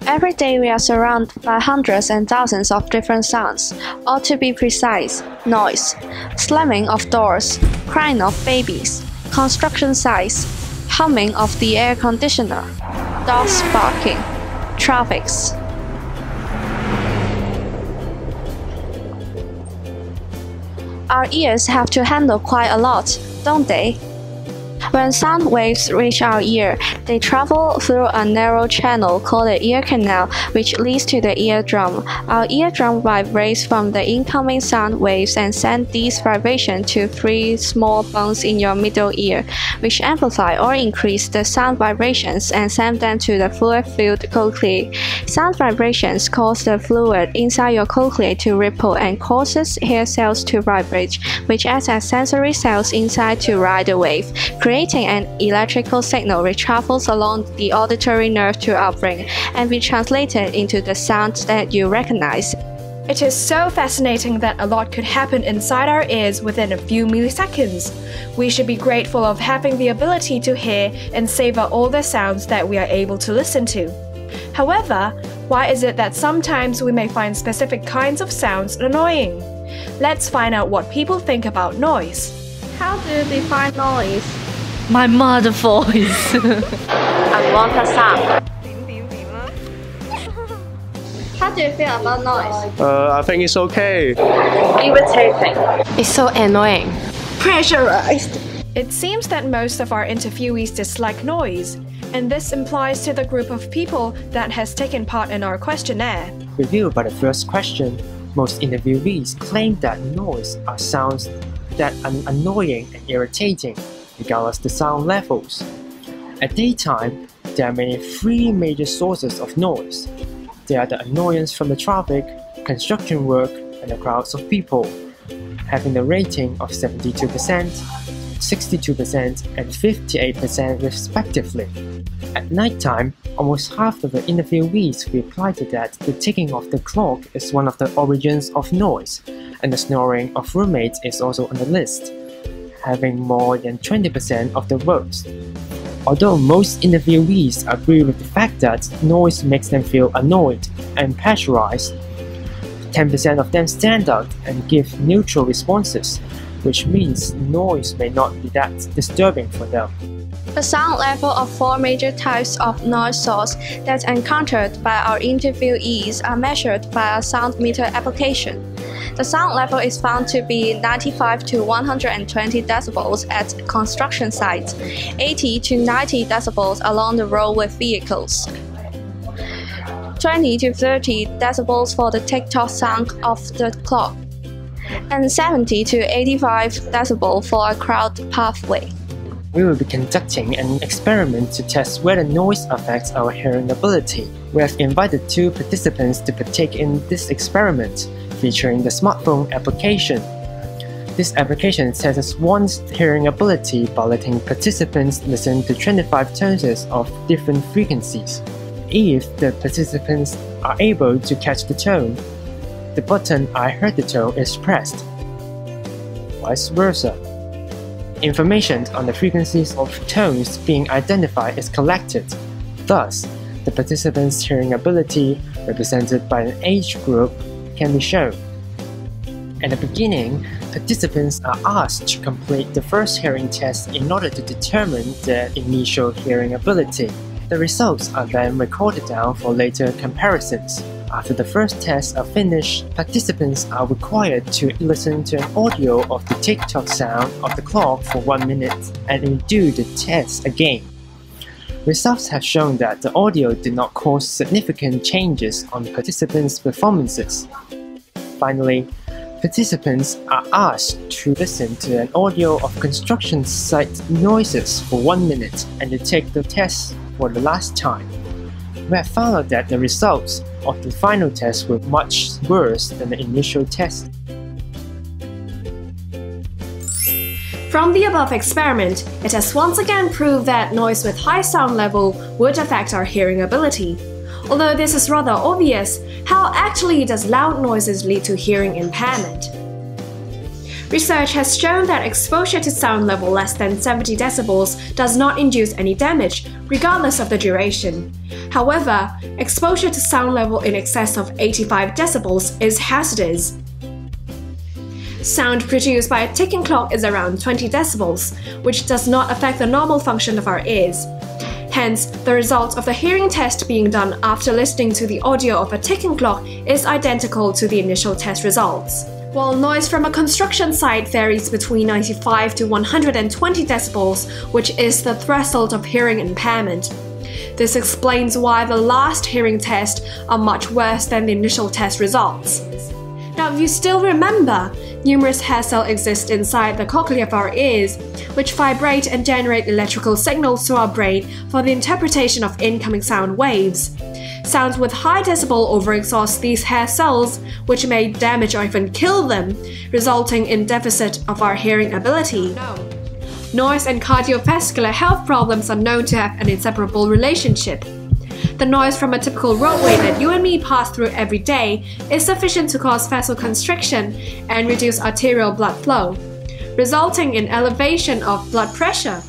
Every day we are surrounded by hundreds and thousands of different sounds, or to be precise, noise, slamming of doors, crying of babies, construction sites, humming of the air conditioner, dogs barking, traffics. Our ears have to handle quite a lot, don't they? When sound waves reach our ear, they travel through a narrow channel called the ear canal, which leads to the eardrum. Our eardrum vibrates from the incoming sound waves and sends these vibrations to 3 small bones in your middle ear, which amplify or increase the sound vibrations and send them to the fluid-filled cochlea. Sound vibrations cause the fluid inside your cochlea to ripple and causes hair cells to vibrate, which acts as sensory cells inside to ride the wave, creating an electrical signal which travels along the auditory nerve to our brain and be translated into the sound that you recognize. It is so fascinating that a lot could happen inside our ears within a few milliseconds. We should be grateful of having the ability to hear and savor all the sounds that we are able to listen to. However, why is it that sometimes we may find specific kinds of sounds annoying? Let's find out what people think about noise. How do you define noise? My mother voice. Unwanted sound. How do you feel about noise? I think it's okay. Irritating. It's so annoying. Pressurized. It seems that most of our interviewees dislike noise, and this implies to the group of people that has taken part in our questionnaire. Reviewed by the first question, most interviewees claim that noise are sounds that are annoying and irritating, regardless the sound levels. At daytime, there are mainly 3 major sources of noise. There are the annoyance from the traffic, construction work, and the crowds of people, having the rating of 72%, 62%, and 58% respectively. At nighttime, almost half of the interviewees replied that the ticking of the clock is one of the origins of noise, and the snoring of roommates is also on the list, having more than 20% of the votes. Although most interviewees agree with the fact that noise makes them feel annoyed and pressurized, 10% of them stand out and give neutral responses, which means noise may not be that disturbing for them. The sound level of 4 major types of noise source that's encountered by our interviewees are measured by a sound meter application. The sound level is found to be 95 to 120 decibels at construction sites, 80 to 90 decibels along the road with vehicles, 20 to 30 decibels for the tick-tock sound of the clock, and 70 to 85 decibels for a crowd pathway. We will be conducting an experiment to test whether noise affects our hearing ability. We have invited 2 participants to partake in this experiment, featuring the smartphone application. This application tests one's hearing ability by letting participants listen to 25 tones of different frequencies. If the participants are able to catch the tone, the button "I heard the tone" is pressed. Vice versa. Information on the frequencies of tones being identified is collected. Thus, the participants' hearing ability, represented by an age group, can be shown. At the beginning, participants are asked to complete the first hearing test in order to determine their initial hearing ability. The results are then recorded down for later comparisons. After the first tests are finished, participants are required to listen to an audio of the tick-tock sound of the clock for 1 minute and redo the test again. Results have shown that the audio did not cause significant changes on participants' performances. Finally, participants are asked to listen to an audio of construction site noises for 1 minute and to take the test for the last time. We have found out that the results of the final test were much worse than the initial test. From the above experiment, it has once again proved that noise with high sound level would affect our hearing ability. Although this is rather obvious, how actually does loud noises lead to hearing impairment? Research has shown that exposure to sound level less than 70 decibels does not induce any damage, regardless of the duration. However, exposure to sound level in excess of 85 decibels is hazardous. Sound produced by a ticking clock is around 20 decibels, which does not affect the normal function of our ears. Hence, the results of the hearing test being done after listening to the audio of a ticking clock is identical to the initial test results. While noise from a construction site varies between 95 to 120 decibels, which is the threshold of hearing impairment. This explains why the last hearing tests are much worse than the initial test results. Now, if you still remember, numerous hair cells exist inside the cochlea of our ears, which vibrate and generate electrical signals to our brain for the interpretation of incoming sound waves. Sounds with high decibel overexhaust these hair cells, which may damage or even kill them, resulting in deficit of our hearing ability. Noise and cardiovascular health problems are known to have an inseparable relationship. The noise from a typical roadway that you and me pass through every day is sufficient to cause vasoconstriction and reduce arterial blood flow, resulting in elevation of blood pressure.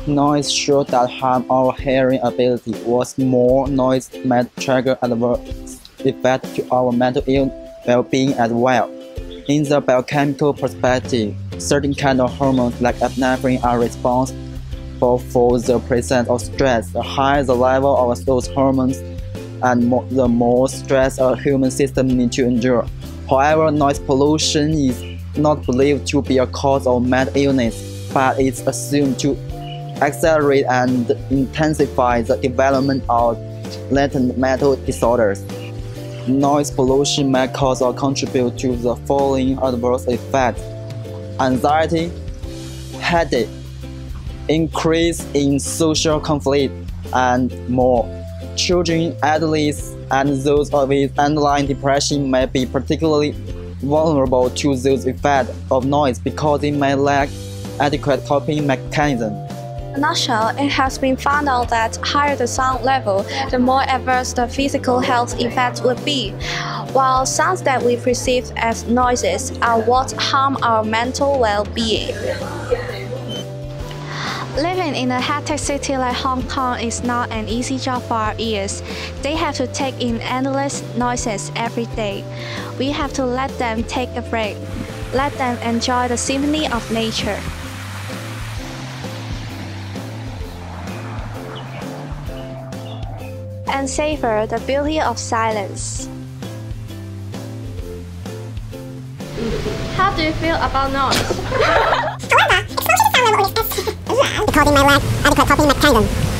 Noise should that harm our hearing ability, what's more, noise might trigger adverse effects to our mental well-being as well. In the biochemical perspective, certain kinds of hormones like epinephrine are responsible for the presence of stress. The higher the level of those hormones, and the more stress a human system needs to endure. However, noise pollution is not believed to be a cause of mental illness, but it's assumed to accelerate and intensify the development of latent mental disorders. Noise pollution may cause or contribute to the following adverse effects: anxiety, headache, increase in social conflict, and more. Children, adolescents, and those with underlying depression may be particularly vulnerable to those effects of noise because they may lack adequate coping mechanisms. In a nutshell, it has been found out that higher the sound level, the more adverse the physical health effects would be, while sounds that we perceive as noises are what harm our mental well-being. Living in a hectic city like Hong Kong is not an easy job for our ears. They have to take in endless noises every day. We have to let them take a break, let them enjoy the symphony of nature. And savor the beauty of silence. How do you feel about noise? However, exposure to sound level is as loud because it may lack adequate coping mechanism.